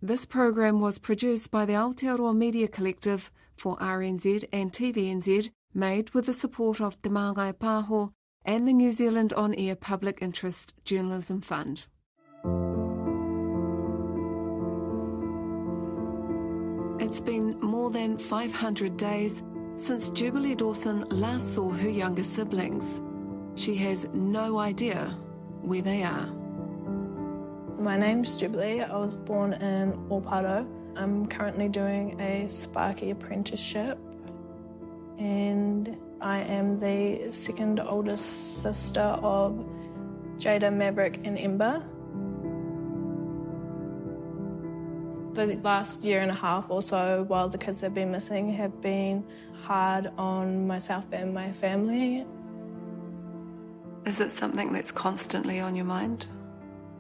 This program was produced by the Aotearoa Media Collective for RNZ and TVNZ, made with the support of Te Māngai Pāho and the New Zealand On Air Public Interest Journalism Fund. It's been more than 500 days since Jubilee Dawson last saw her younger siblings. She has no idea where they are. My name's Jubilee. I was born in Waikato. I'm currently doing a Sparky apprenticeship, and I am the second oldest sister of Jada, Maverick and Ember. The last year and a half or so, while the kids have been missing, have been hard on myself and my family. Is it something that's constantly on your mind?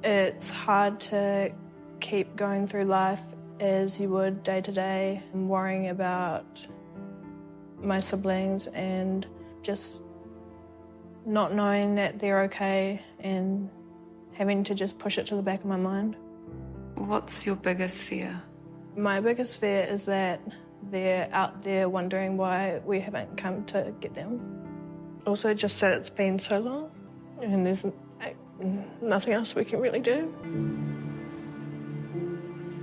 It's hard to keep going through life as you would day to day, worrying about my siblings and just not knowing that they're okay and having to just push it to the back of my mind. What's your biggest fear? My biggest fear is that they're out there wondering why we haven't come to get them. Also just that it's been so long and there's nothing else we can really do.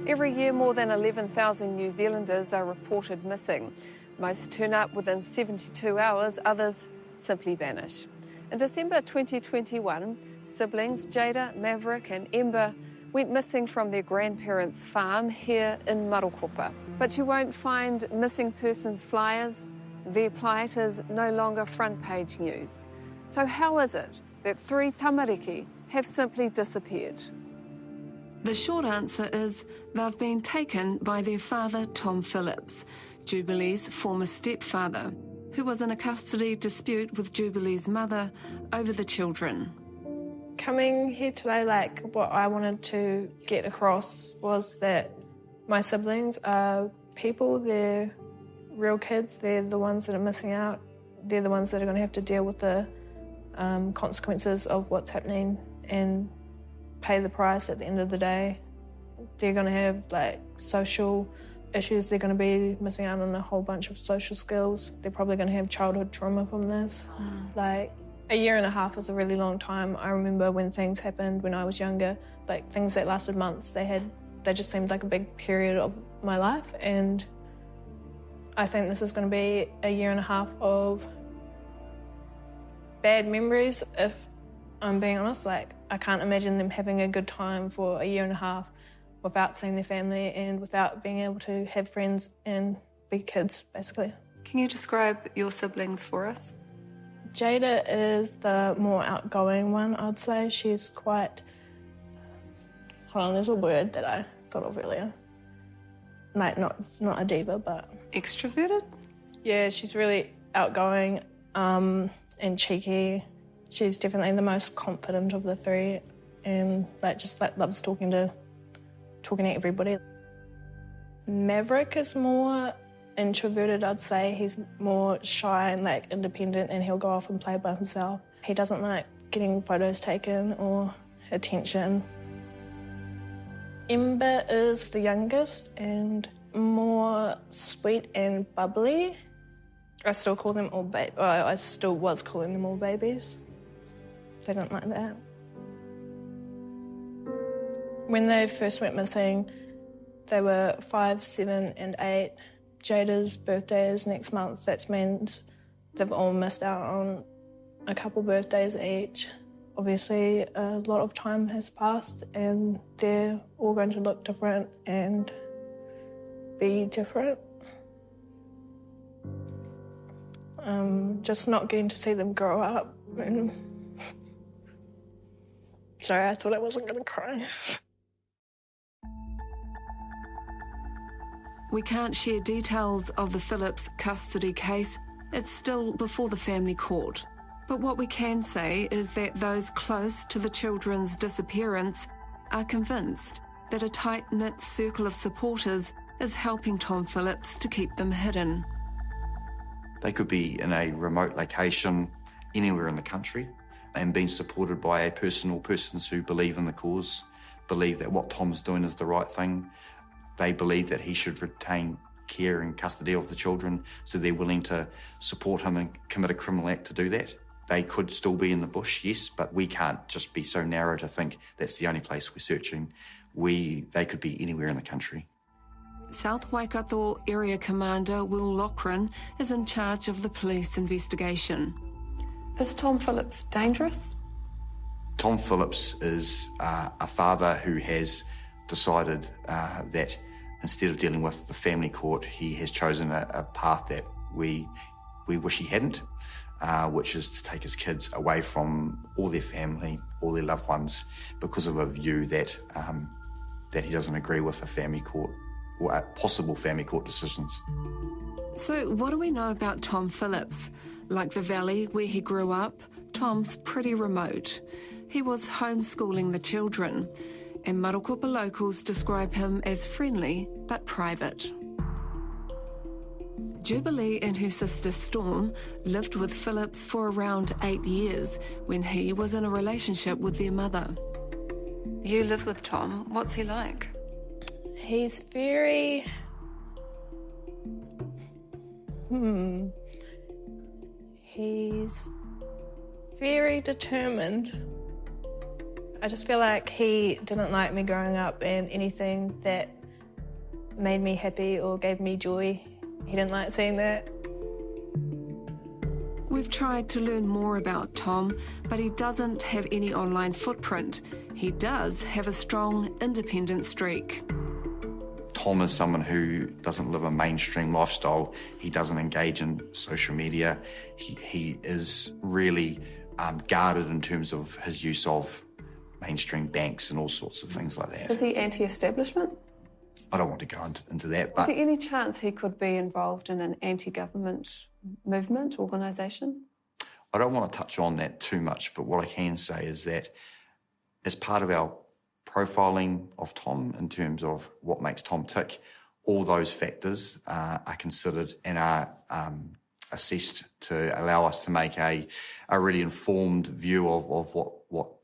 Every year, more than 11,000 New Zealanders are reported missing. Most turn up within 72 hours, others simply vanish. In December 2021, siblings Jada, Maverick and Ember went missing from their grandparents' farm here in Marokopa. But you won't find missing persons flyers. Their plight is no longer front page news. So how is it that 3 tamariki have simply disappeared? The short answer is they've been taken by their father, Tom Phillips, Jubilee's former stepfather, who was in a custody dispute with Jubilee's mother over the children. Coming here today, what I wanted to get across was that my siblings are people, they're real kids, they're the ones that are missing out, they're the ones that are going to have to deal with the consequences of what's happening and pay the price at the end of the day. They're going to have social issues, they're going to be missing out on a whole bunch of social skills, they're probably going to have childhood trauma from this. A year and a half is a really long time. I remember when things happened when I was younger, things that lasted months, they just seemed like a big period of my life, and I think this is going to be a year and a half of bad memories, if I'm being honest. I can't imagine them having a good time for a year and a half without seeing their family and without being able to have friends and be kids, basically. Can you describe your siblings for us? Jada is the more outgoing one, I'd say. She's quite... Hold on, there's a word that I thought of earlier. Not a diva, but... Extroverted? Yeah, she's really outgoing and cheeky. She's definitely the most confident of the 3 and loves talking to everybody. Maverick is more introverted, I'd say. He's more shy and independent, and he'll go off and play by himself. He doesn't like getting photos taken or attention. Ember is the youngest and more sweet and bubbly. I still call them all I still was calling them all babies. They don't like that. When they first went missing, they were 5, 7 and 8. Jada's birthday is next month. That means they've all missed out on a couple birthdays each. Obviously, a lot of time has passed and they're all going to look different and be different. Just not getting to see them grow up. Sorry, I thought I wasn't going to cry. We can't share details of the Phillips custody case. It's still before the family court. But what we can say is that those close to the children's disappearance are convinced that a tight-knit circle of supporters is helping Tom Phillips to keep them hidden. They could be in a remote location anywhere in the country and being supported by a person or persons who believe in the cause, believe that what Tom's doing is the right thing, they believe that he should retain care and custody of the children, so they're willing to support him and commit a criminal act to do that. They could still be in the bush, yes, but we can't just be so narrow to think that's the only place we're searching. They could be anywhere in the country. South Waikato Area Commander Will Loughran is in charge of the police investigation. Is Tom Phillips dangerous? Tom Phillips is a father who has decided that instead of dealing with the family court, he has chosen a path that we wish he hadn't, which is to take his kids away from all their family, all their loved ones, because of a view that he doesn't agree with the family court or possible family court decisions. So what do we know about Tom Phillips? Like the valley where he grew up, Tom's pretty remote. He was homeschooling the children, and Marokopa locals describe him as friendly but private. Jubilee and her sister Storm lived with Phillips for around 8 years when he was in a relationship with their mother. You live with Tom. What's he like? He's very... He's very determined. I just feel like he didn't like me growing up, and anything that made me happy or gave me joy, he didn't like seeing that. We've tried to learn more about Tom, but he doesn't have any online footprint. He does have a strong independent streak. Tom is someone who doesn't live a mainstream lifestyle. He doesn't engage in social media. He is really guarded in terms of his use of mainstream banks and all sorts of things like that. Is he anti-establishment? I don't want to go into that. But is there any chance he could be involved in an anti-government movement, organisation? I don't want to touch on that too much, but what I can say is that as part of our profiling of Tom in terms of what makes Tom tick, all those factors are considered and are assessed to allow us to make a really informed view of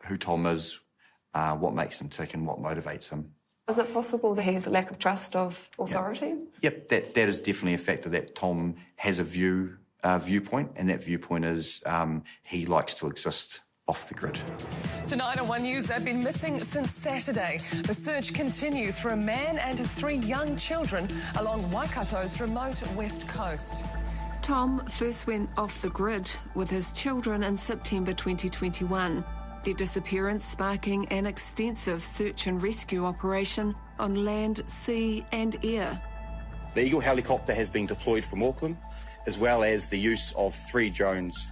who Tom is, what makes him tick and what motivates him. Is it possible that he has a lack of trust of authority? Yep, that is definitely a factor, that Tom has a viewpoint, and that viewpoint is he likes to exist off the grid. Tonight on One News, they've been missing since Saturday. The search continues for a man and his 3 young children along Waikato's remote west coast. Tom first went off the grid with his children in September 2021. Their disappearance sparking an extensive search and rescue operation on land, sea and air. The Eagle helicopter has been deployed from Auckland, as well as the use of 3 drones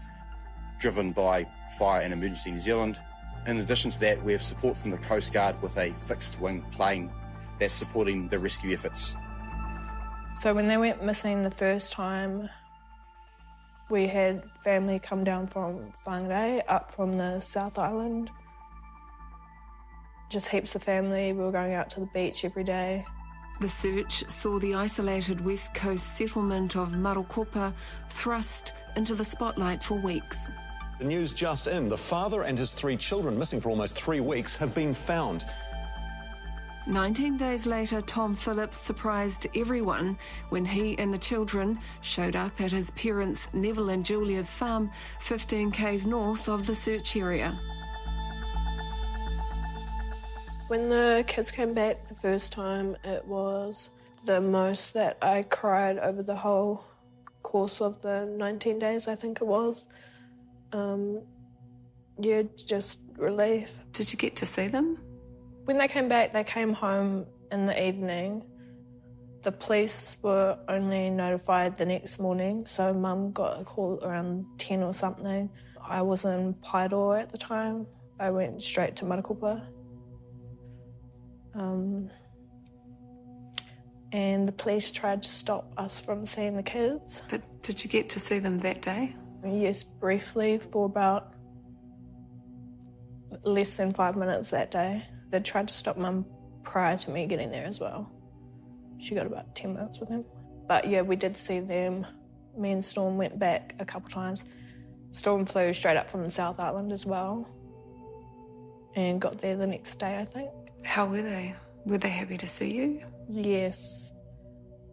driven by Fire and Emergency New Zealand. In addition to that, we have support from the Coast Guard with a fixed-wing plane that's supporting the rescue efforts. So when they went missing the first time, we had family come down from Māngai, up from the South Island. Just heaps of family. We were going out to the beach every day. The search saw the isolated west coast settlement of Marokopa thrust into the spotlight for weeks. The news just in, the father and his 3 children, missing for almost 3 weeks, have been found. 19 days later, Tom Phillips surprised everyone when he and the children showed up at his parents' Neville and Julia's farm 15 k's north of the search area. When the kids came back the first time, it was the most that I cried over the whole course of the 19 days, I think it was. Just relief. Did you get to see them? When they came back, they came home in the evening. The police were only notified the next morning, so Mum got a call around 10 or something. I was in Pāho at the time. I went straight to Marokopa. And the police tried to stop us from seeing the kids. But did you get to see them that day? Yes, briefly, for about less than 5 minutes that day. They tried to stop Mum prior to me getting there as well. She got about 10 minutes with him. But yeah, we did see them. Me and Storm went back a couple times. Storm flew straight up from the South Island as well and got there the next day, I think. How were they? Were they happy to see you? Yes.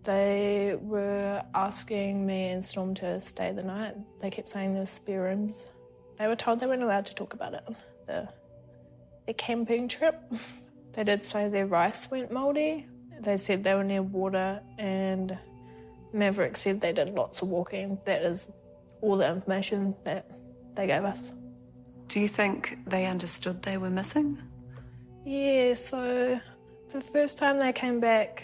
They were asking me and Storm to stay the night. They kept saying there were spare rooms. They were told they weren't allowed to talk about it, their camping trip. They did say their rice went mouldy. They said they were near water, and Maverick said they did lots of walking. That is all the information that they gave us. Do you think they understood they were missing? Yeah, so the first time they came back,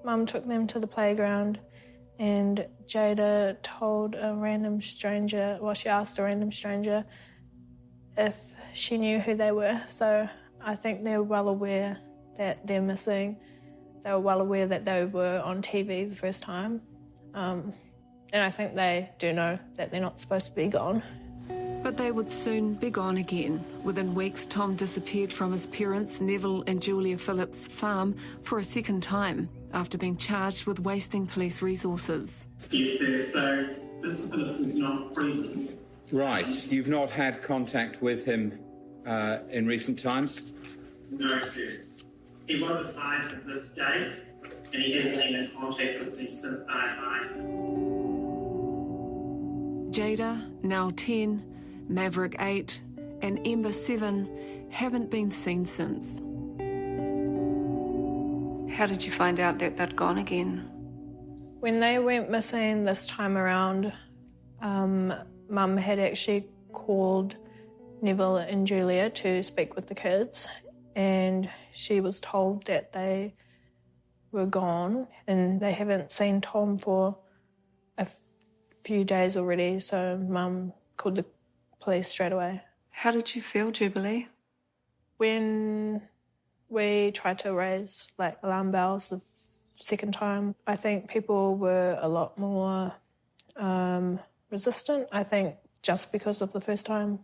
Mum took them to the playground and Jada told a random stranger, well, she asked a random stranger if she knew who they were. So I think they're well aware that they're missing. They were well aware that they were on TV the first time. And I think they do know that they're not supposed to be gone. But they would soon be gone again. Within weeks, Tom disappeared from his parents, Neville and Julia Phillips' farm for a second time after being charged with wasting police resources. Yes, sir. So Mr. Phillips is not present. Right. You've not had contact with him in recent times? No, sir. He was advised at this date, and he hasn't been in contact with me since I advised. Jada, now 10, Maverick 8 and Ember 7 haven't been seen since. How did you find out that they'd gone again? When they went missing this time around, Mum had actually called Neville and Julia to speak with the kids, and she was told that they were gone and they haven't seen Tom for a few days already, so Mum called the police straight away. How did you feel, Jubilee? When we tried to raise alarm bells the second time, I think people were a lot more resistant. I think just because of the first time,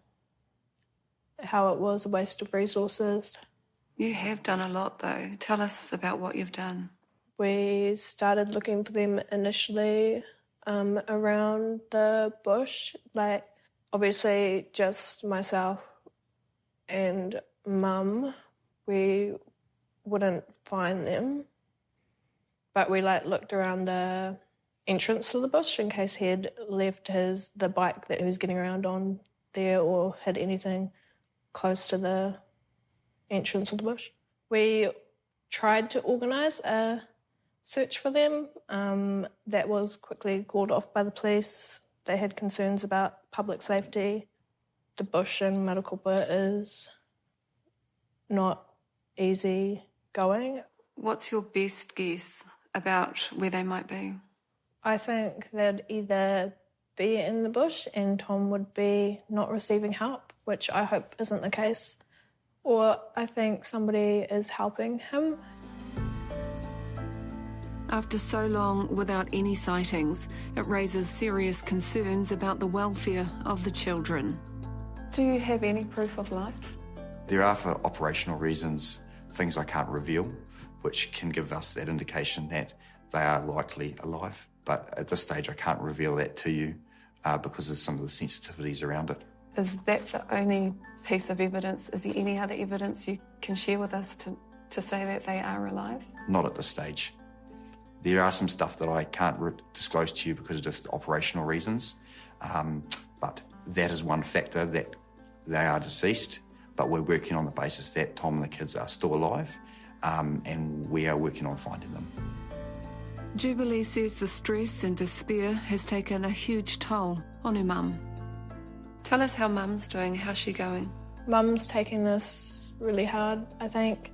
how it was a waste of resources. You have done a lot though. Tell us about what you've done. We started looking for them initially around the bush, obviously just myself and Mum. We wouldn't find them, but we looked around the entrance to the bush in case he had left the bike that he was getting around on there or had anything close to the entrance of the bush. We tried to organise a search for them. That was quickly called off by the police. They had concerns about public safety. The bush in Marokopa is not easy going. What's your best guess about where they might be? I think they'd either be in the bush and Tom would be not receiving help, which I hope isn't the case, or I think somebody is helping him. After so long without any sightings, it raises serious concerns about the welfare of the children. Do you have any proof of life? There are, for operational reasons, things I can't reveal, which can give us that indication that they are likely alive. But at this stage, I can't reveal that to you because of some of the sensitivities around it. Is that the only piece of evidence? Is there any other evidence you can share with us to say that they are alive? Not at this stage. There are some stuff that I can't disclose to you because of just operational reasons, but that is one factor, that they are deceased, but we're working on the basis that Tom and the kids are still alive, and we are working on finding them. Jubilee says the stress and despair has taken a huge toll on her mum. Tell us how Mum's doing. How's she going? Mum's taking this really hard, I think.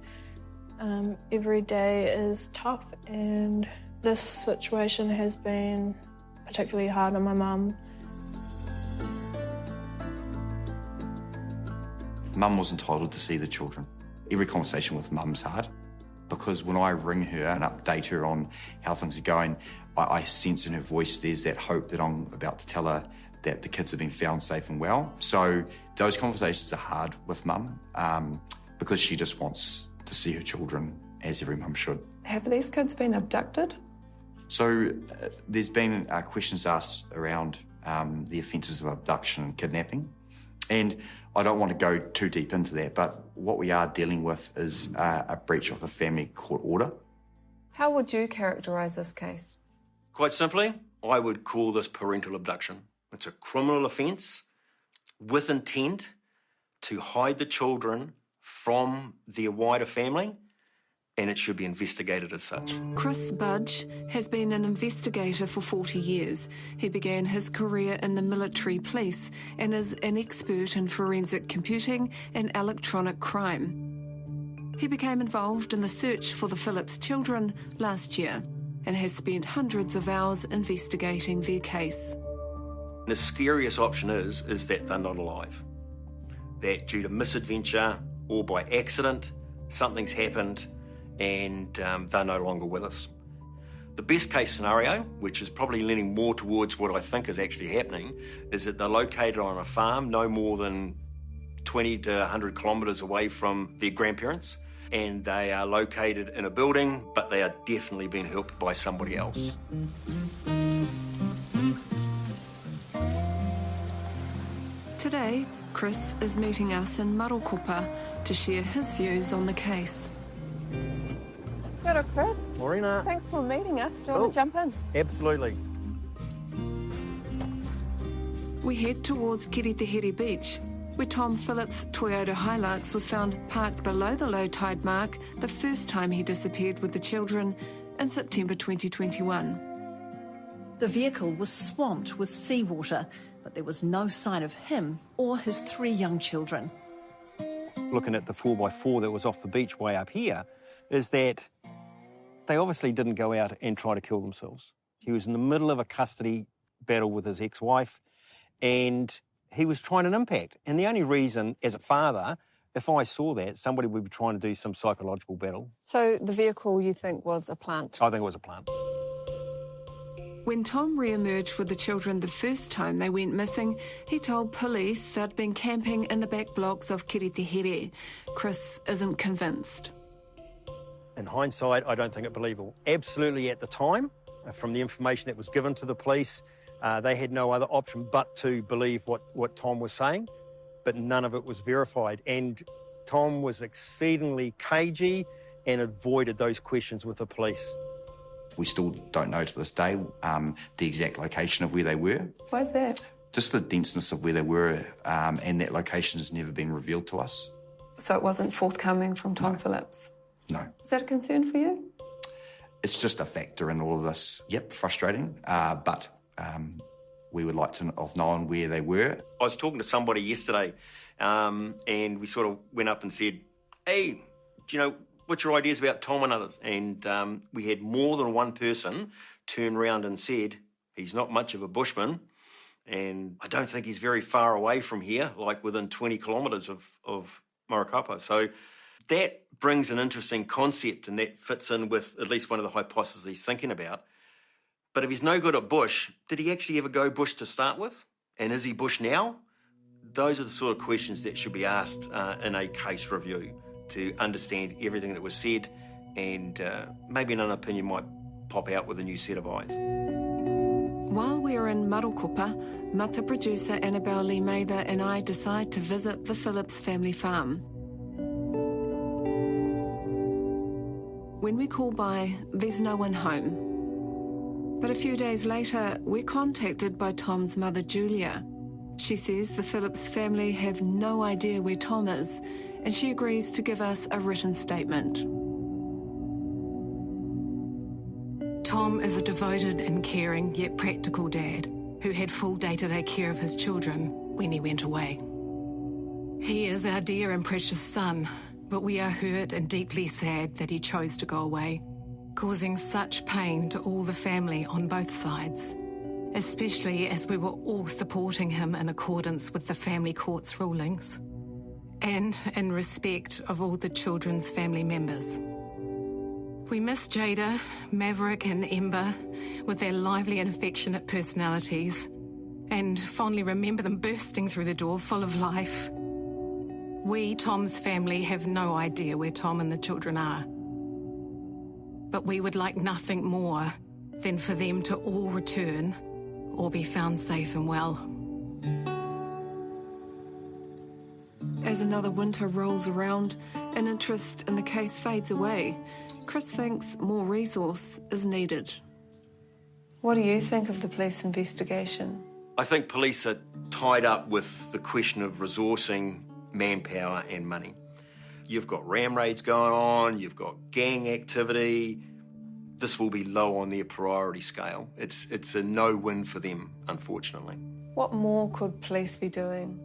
Every day is tough, and this situation has been particularly hard on my mum. Mum was entitled to see the children. Every conversation with Mum's hard, because when I ring her and update her on how things are going, I sense in her voice there's that hope that I'm about to tell her that the kids have been found safe and well. So those conversations are hard with Mum because she just wants to see her children, as every mum should. Have these kids been abducted? So there's been questions asked around the offences of abduction and kidnapping. And I don't want to go too deep into that, but what we are dealing with is a breach of the family court order. How would you characterise this case? Quite simply, I would call this parental abduction. It's a criminal offence with intent to hide the children from their wider family, and it should be investigated as such. Chris Budge has been an investigator for 40 years. He began his career in the military police and is an expert in forensic computing and electronic crime. He became involved in the search for the Phillips children last year and has spent hundreds of hours investigating their case. The scariest option is that they're not alive. That due to misadventure or by accident, something's happened and they're no longer with us. The best case scenario, which is probably leaning more towards what I think is actually happening, is that they're located on a farm no more than 20 to 100 kilometres away from their grandparents, and they are located in a building, but they are definitely being helped by somebody else. Today, Chris is meeting us in Marokopa to share his views on the case. Kia ora, Chris. Morena. Thanks for meeting us. Do you want to jump in? Absolutely. We head towards Kiritihere Beach, where Tom Phillips' Toyota Hilux was found parked below the low tide mark the first time he disappeared with the children in September 2021. The vehicle was swamped with seawater, but there was no sign of him or his 3 young children. Looking at the 4x4 that was off the beach way up here, is that they obviously didn't go out and try to kill themselves. He was in the middle of a custody battle with his ex-wife, and he was trying an impact. And the only reason, as a father, if I saw that, somebody would be trying to do some psychological battle. So the vehicle, you think, was a plant? I think it was a plant. When Tom re-emerged with the children the first time they went missing, he told police they'd been camping in the back blocks of Kiritihere. Chris isn't convinced. In hindsight, I don't think it believable. Absolutely at the time, from the information that was given to the police, they had no other option but to believe what Tom was saying, but none of it was verified. And Tom was exceedingly cagey and avoided those questions with the police. We still don't know to this day the exact location of where they were. Why is that? Just the denseness of where they were, and that location has never been revealed to us. So it wasn't forthcoming from Tom Phillips? No. Is that a concern for you? It's just a factor in all of this. Yep, frustrating, but we would like to have known where they were. I was talking to somebody yesterday, and we sort of went up and said, hey, do you know, what's your ideas about Tom and others? And we had more than one person turn around and said, he's not much of a bushman, and I don't think he's very far away from here, like within 20 kilometres of Marokopa. So that brings an interesting concept, and that fits in with at least one of the hypotheses he's thinking about. But if he's no good at bush, did he actually ever go bush to start with? And is he bush now? Those are the sort of questions that should be asked in a case review to understand everything that was said, and maybe an opinion might pop out with a new set of eyes. While we're in Marokopa, Mata producer Annabelle Lee Mather and I decide to visit the Phillips family farm. When we call by, there's no one home. But a few days later, we're contacted by Tom's mother, Julia. She says the Phillips family have no idea where Tom is, and she agrees to give us a written statement. Tom is a devoted and caring yet practical dad who had full day-to-day care of his children when he went away. He is our dear and precious son, but we are hurt and deeply sad that he chose to go away, causing such pain to all the family on both sides, especially as we were all supporting him in accordance with the family court's rulings, and in respect of all the children's family members. We miss Jada, Maverick and Ember with their lively and affectionate personalities, and fondly remember them bursting through the door full of life. We, Tom's family, have no idea where Tom and the children are. But we would like nothing more than for them to all return or be found safe and well. As another winter rolls around, an interest in the case fades away. Chris thinks more resource is needed. What do you think of the police investigation? I think police are tied up with the question of resourcing, manpower and money. You've got ram raids going on, you've got gang activity. This will be low on their priority scale. It's a no-win for them, unfortunately. What more could police be doing?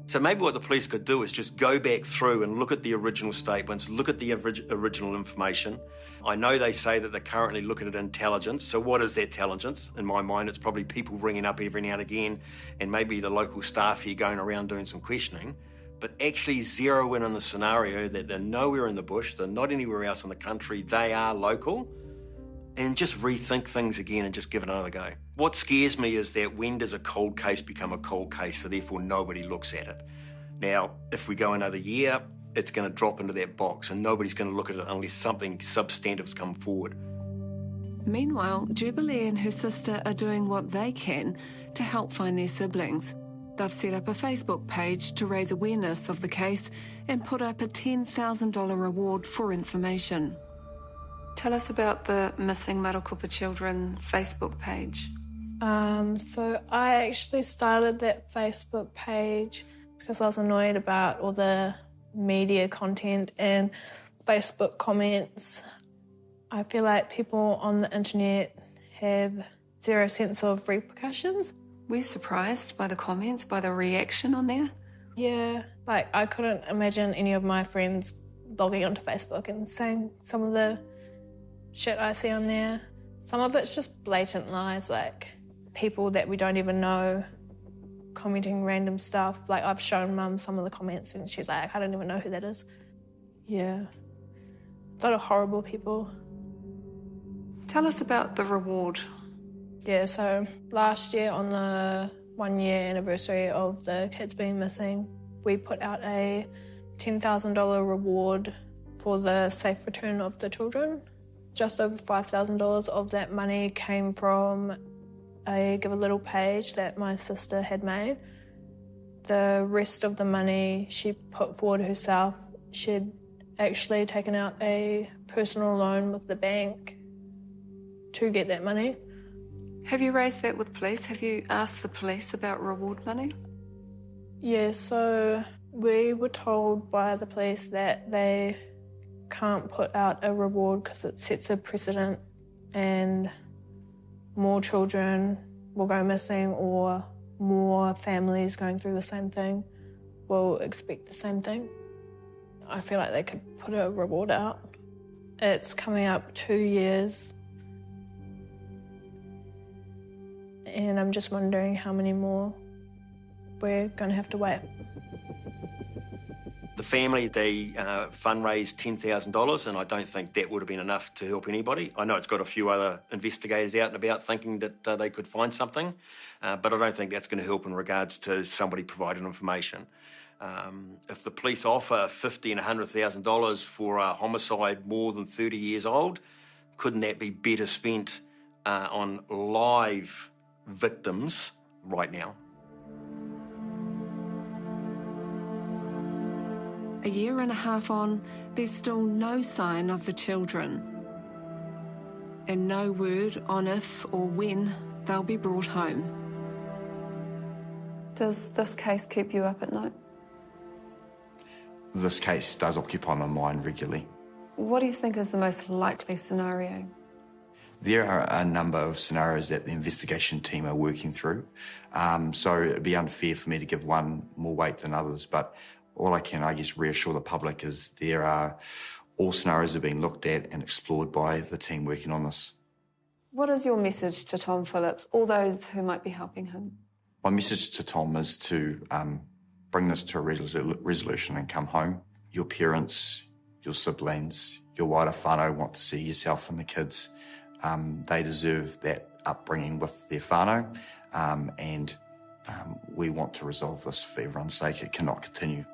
So maybe what the police could do is just go back through and look at the original statements, look at the original information. I know they say that they're currently looking at intelligence. So what is that intelligence? In my mind, it's probably people ringing up every now and again and maybe the local staff here going around doing some questioning. But actually zero in on the scenario that they're nowhere in the bush, they're not anywhere else in the country, they are local, and just rethink things again and just give it another go. What scares me is that when does a cold case become a cold case, so therefore nobody looks at it? Now, if we go another year, it's going to drop into that box and nobody's going to look at it unless something substantive's come forward. Meanwhile, Jubilee and her sister are doing what they can to help find their siblings. They've set up a Facebook page to raise awareness of the case and put up a $10,000 reward for information. Tell us about the Missing Marokopa Children Facebook page. So I actually started that Facebook page because I was annoyed about all the media content and Facebook comments. I feel like people on the internet have zero sense of repercussions. We're surprised by the comments, by the reaction on there. Yeah, like I couldn't imagine any of my friends logging onto Facebook and saying some of the shit I see on there. Some of it's just blatant lies, like people that we don't even know commenting random stuff. Like I've shown Mum some of the comments and she's like, I don't even know who that is. Yeah, a lot of horrible people. Tell us about the reward. Yeah, so last year on the 1-year anniversary of the kids being missing, we put out a $10,000 reward for the safe return of the children. Just over $5,000 of that money came from a Give a Little page that my sister had made. The rest of the money she put forward herself. She'd actually taken out a personal loan with the bank to get that money. Have you raised that with police? Have you asked the police about reward money? Yeah, so we were told by the police that they can't put out a reward because it sets a precedent and more children will go missing or more families going through the same thing will expect the same thing. I feel like they could put a reward out. It's coming up 2 years and I'm just wondering how many more we're going to have to wait. The family, they fundraised $10,000 and I don't think that would have been enough to help anybody. I know it's got a few other investigators out and about thinking that they could find something, but I don't think that's going to help in regards to somebody providing information. If the police offer $50,000 and $100,000 for a homicide more than 30 years old, couldn't that be better spent on live victims right now? A year and a half on, there's still no sign of the children and no word on if or when they'll be brought home. Does this case keep you up at night? This case does occupy my mind regularly. What do you think is the most likely scenario? There are a number of scenarios that the investigation team are working through, so it'd be unfair for me to give one more weight than others, but all I can, I guess, reassure the public is all scenarios are being looked at and explored by the team working on this. What is your message to Tom Phillips, all those who might be helping him? My message to Tom is to bring this to a resolution and come home. Your parents, your siblings, your wider whānau want to see yourself and the kids. They deserve that upbringing with their whānau, and we want to resolve this for everyone's sake. It cannot continue.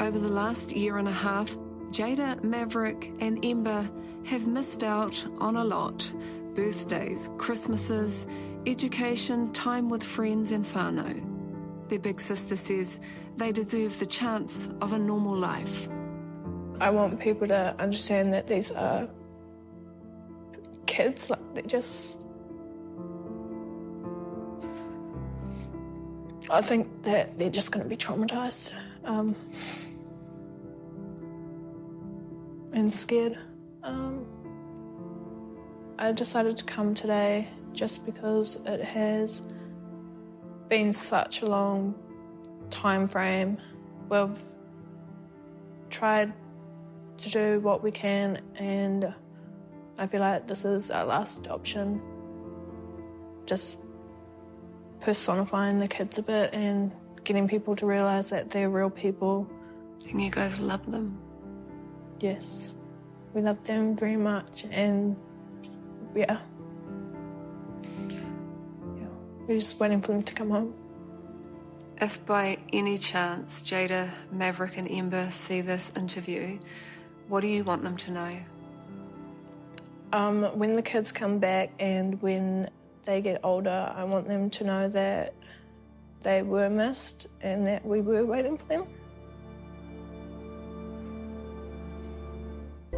Over the last year and a half, Jada, Maverick and Ember have missed out on a lot. Birthdays, Christmases, education, time with friends and whānau. Their big sister says they deserve the chance of a normal life. I want people to understand that these are kids, like they're just... I think that they're just going to be traumatised and scared. I decided to come today just because it has been such a long time frame. We've tried to do what we can, and I feel like this is our last option. Just personifying the kids a bit and getting people to realise that they're real people. And you guys love them? Yes, we love them very much, and yeah, we're just waiting for them to come home. If by any chance Jada, Maverick and Ember see this interview, what do you want them to know? When the kids come back and when they get older, I want them to know that they were missed and that we were waiting for them.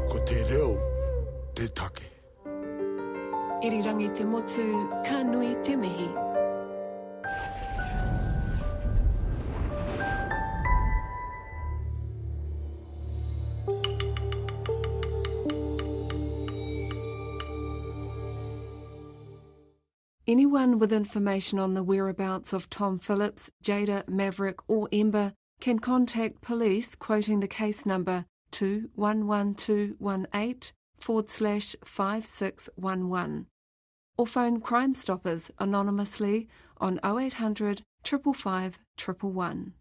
Ko te reo, te take. Irirangi te motu, ka nui te mihi. Anyone with information on the whereabouts of Tom Phillips, Jada, Maverick or Ember can contact police quoting the case number 211218/5611 or phone Crime Stoppers anonymously on 0800 555 111.